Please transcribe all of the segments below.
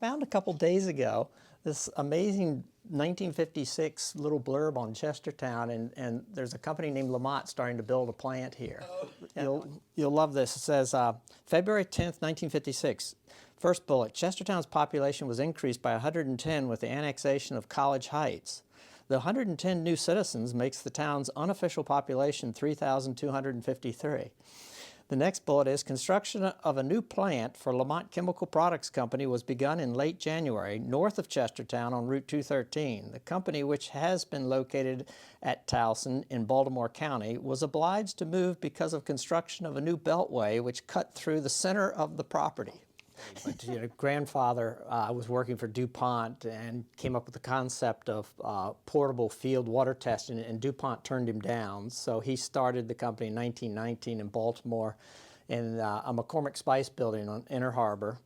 Found a couple days ago this amazing 1956 little blurb on Chestertown, and there's a company named LaMotte starting to build a plant here. Oh. You'll love this. It says, February 10th, 1956. First bullet, Chestertown's population was increased by 110 with the annexation of College Heights. The 110 new citizens makes the town's unofficial population 3,253. The next bullet is, construction of a new plant for LaMotte Chemical Products Company was begun in late January, north of Chestertown on Route 213. The company, which has been located at Towson in Baltimore County, was obliged to move because of construction of a new beltway which cut through the center of the property. But, grandfather was working for DuPont and came up with the concept of portable field water testing, and DuPont turned him down. So he started the company in 1919 in Baltimore in a McCormick Spice building on Inner Harbor.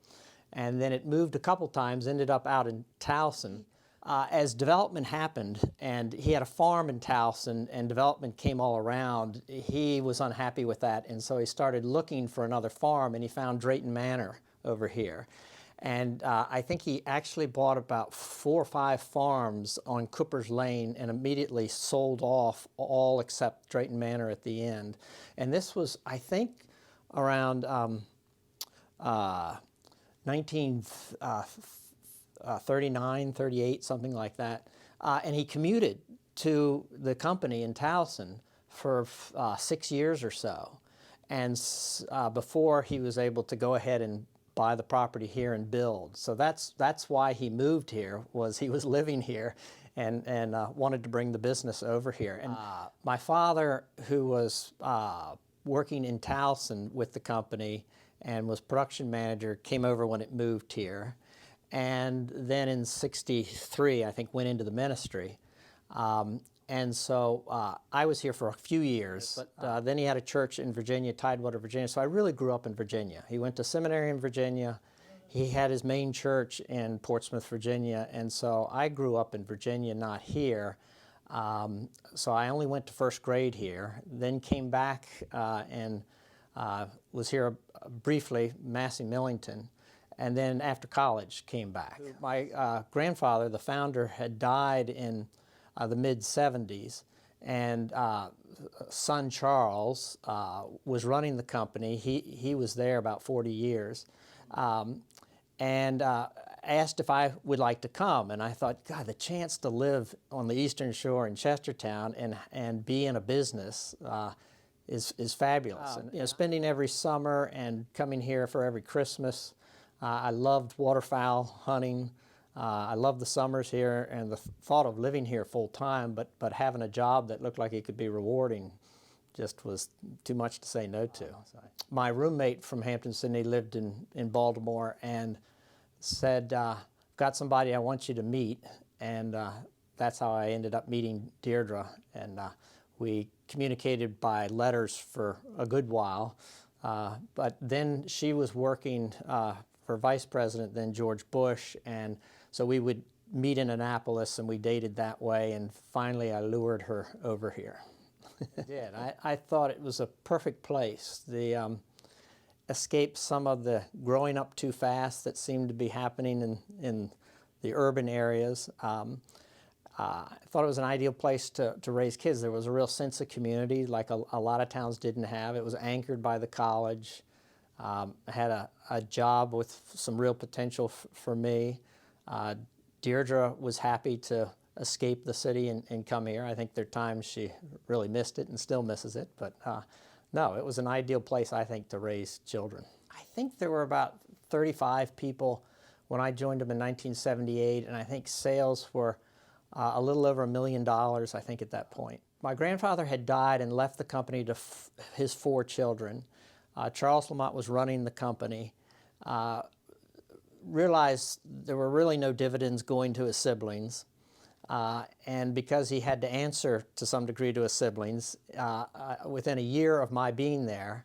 And then it moved a couple times, ended up out in Towson. As development happened, and he had a farm in Towson, and development came all around, he was unhappy with that, and so he started looking for another farm, and he found Drayton Manor over here. And I think he actually bought about 4 or 5 farms on Cooper's Lane and immediately sold off all except Drayton Manor at the end. And this was, I think, around 1939, 38, something like that. And he commuted to the company in Towson for 6 years or so. And before he was able to go ahead and buy the property here and build. So that's why he moved here, was he was living here and wanted to bring the business over here. And my father, who was working in Towson with the company and was production manager, came over when it moved here. And then in '63, I think, went into the ministry. And so I was here for a few years, but then he had a church in Virginia, Tidewater, Virginia, so I really grew up in Virginia. He went to seminary in Virginia. He had his main church in Portsmouth, Virginia, and so I grew up in Virginia, not here. So I only went to first grade here, then came back and was here briefly, Massey Millington, and then after college came back. My grandfather, the founder, had died in the mid-'70s, and son Charles was running the company. He was there about 40 years, and asked if I would like to come. And I thought, God, the chance to live on the Eastern Shore in Chestertown and be in a business is fabulous. And spending every summer and coming here for every Christmas. I loved waterfowl hunting. I loved the summers here, and the thought of living here full time, but having a job that looked like it could be rewarding just was too much to say no to. My roommate from Hampton-Sydney lived in Baltimore and said, got somebody I want you to meet, and that's how I ended up meeting Deirdre, and we communicated by letters for a good while, but then she was working for Vice President, then George Bush, and so we would meet in Annapolis, and we dated that way, and finally I lured her over here. I did. I thought it was a perfect place. The escape some of the growing up too fast that seemed to be happening in the urban areas. I thought it was an ideal place to raise kids. There was a real sense of community like a lot of towns didn't have. It was anchored by the college. I had a job with some real potential for me. Deirdre was happy to escape the city and come here. I think there are times she really missed it and still misses it, but no, it was an ideal place, I think, to raise children. I think there were about 35 people when I joined them in 1978, and I think sales were a little over $1 million, I think, at that point. My grandfather had died and left the company to his 4 children. Charles LaMotte was running the company. Realized there were really no dividends going to his siblings, and because he had to answer to some degree to his siblings, within a year of my being there,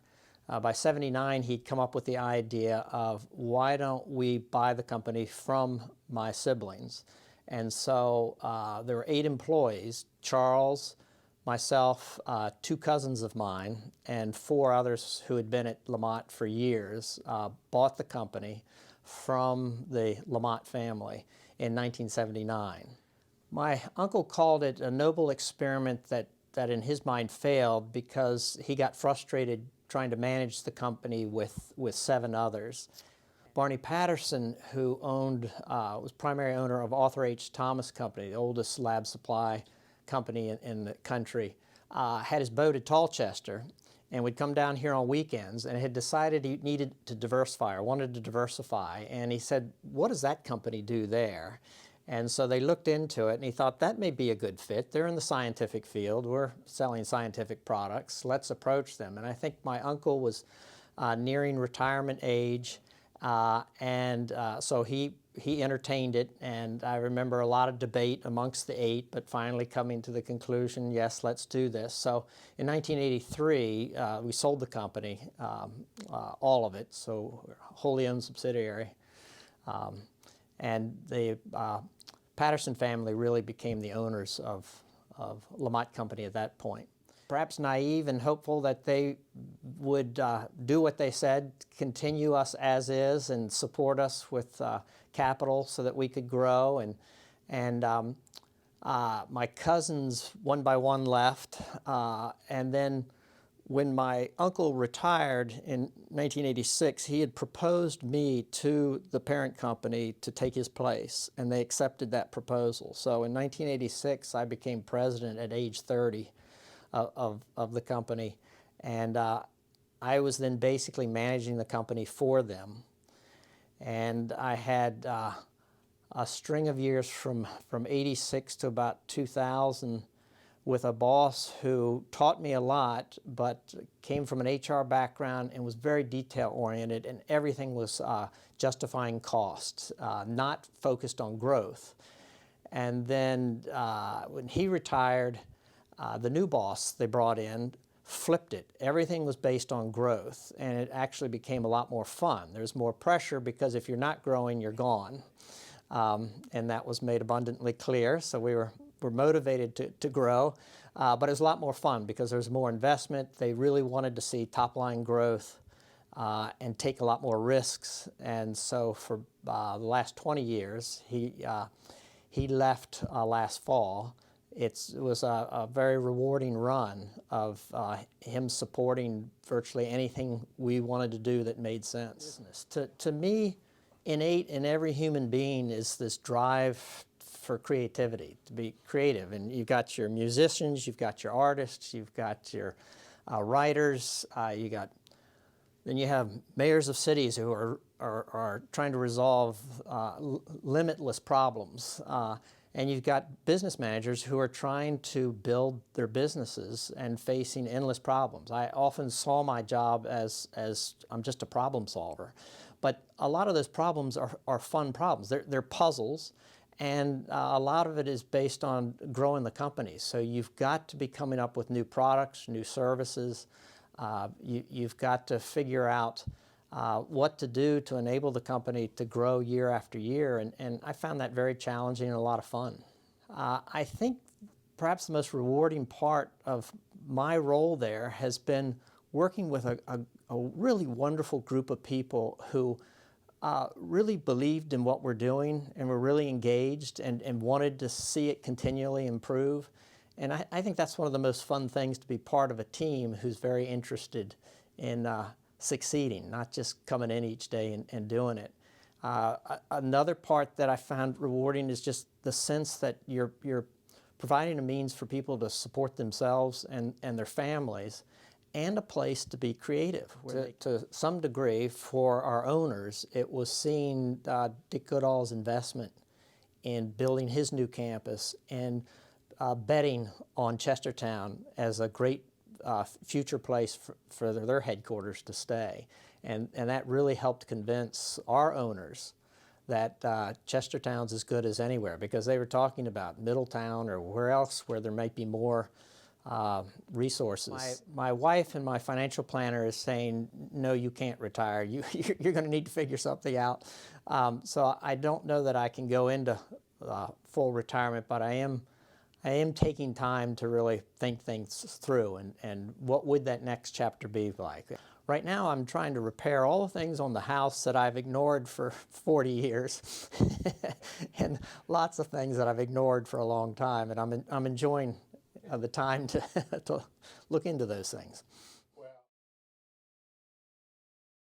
by '79 he'd come up with the idea of, why don't we buy the company from my siblings? And so there were 8 employees, Charles, myself, 2 cousins of mine, and 4 others who had been at LaMotte for years, bought the company. from the LaMotte family in 1979. My uncle called it a noble experiment that in his mind failed because he got frustrated trying to manage the company with 7 others. Barney Patterson, who was primary owner of Arthur H. Thomas Company, the oldest lab supply company in the country, had his boat at Tallchester and would come down here on weekends, and had decided he needed to diversify or wanted to diversify. And he said, what does that company do there? And so they looked into it, and he thought that may be a good fit. They're in the scientific field. We're selling scientific products. Let's approach them. And I think my uncle was nearing retirement age, so he entertained it. And I remember a lot of debate amongst the 8, but finally coming to the conclusion, yes, let's do this. So in 1983, we sold the company, all of it, so wholly owned subsidiary. And the Patterson family really became the owners of LaMotte Company at that point. Perhaps naive and hopeful that they would do what they said, continue us as is, and support us with capital so that we could grow. And my cousins, one by one, left. And then when my uncle retired in 1986, he had proposed me to the parent company to take his place, and they accepted that proposal. So in 1986, I became president at age 30 of the company, and I was then basically managing the company for them. And I had a string of years from 86 to about 2000 with a boss who taught me a lot, but came from an HR background and was very detail-oriented, and everything was justifying costs, not focused on growth. And then when he retired, the new boss they brought in flipped it. Everything was based on growth, and it actually became a lot more fun. There's more pressure because if you're not growing, you're gone. And that was made abundantly clear, so we're motivated to grow, but it was a lot more fun because there was more investment. They really wanted to see top-line growth and take a lot more risks. And so for the last 20 years, he left last fall. It was a very rewarding run of him supporting virtually anything we wanted to do that made sense. To me, innate in every human being is this drive for creativity, to be creative. And you've got your musicians, you've got your artists, you've got your writers, then you have mayors of cities who are trying to resolve limitless problems. And you've got business managers who are trying to build their businesses and facing endless problems. I often saw my job as I'm just a problem solver. But a lot of those problems are fun problems. They're puzzles, and a lot of it is based on growing the company. So you've got to be coming up with new products, new services. You've got to figure out what to do to enable the company to grow year after year, and I found that very challenging and a lot of fun. I think perhaps the most rewarding part of my role there has been working with a really wonderful group of people who really believed in what we're doing and were really engaged and wanted to see it continually improve. And I think that's one of the most fun things, to be part of a team who's very interested in succeeding, not just coming in each day and doing it. Another part that I found rewarding is just the sense that you're providing a means for people to support themselves and their families, and a place to be creative. To some degree, for our owners, it was seeing Dick Goodall's investment in building his new campus and betting on Chestertown as a great future place for their headquarters to stay. And that really helped convince our owners that Chestertown's as good as anywhere, because they were talking about Middletown or where else where there might be more resources. My wife and my financial planner is saying, no, you can't retire. You're going to need to figure something out. So I don't know that I can go into full retirement, but I am taking time to really think things through and what would that next chapter be like. right now I'm trying to repair all the things on the house that I've ignored for 40 years and lots of things that I've ignored for a long time, and I'm enjoying the time to, to look into those things.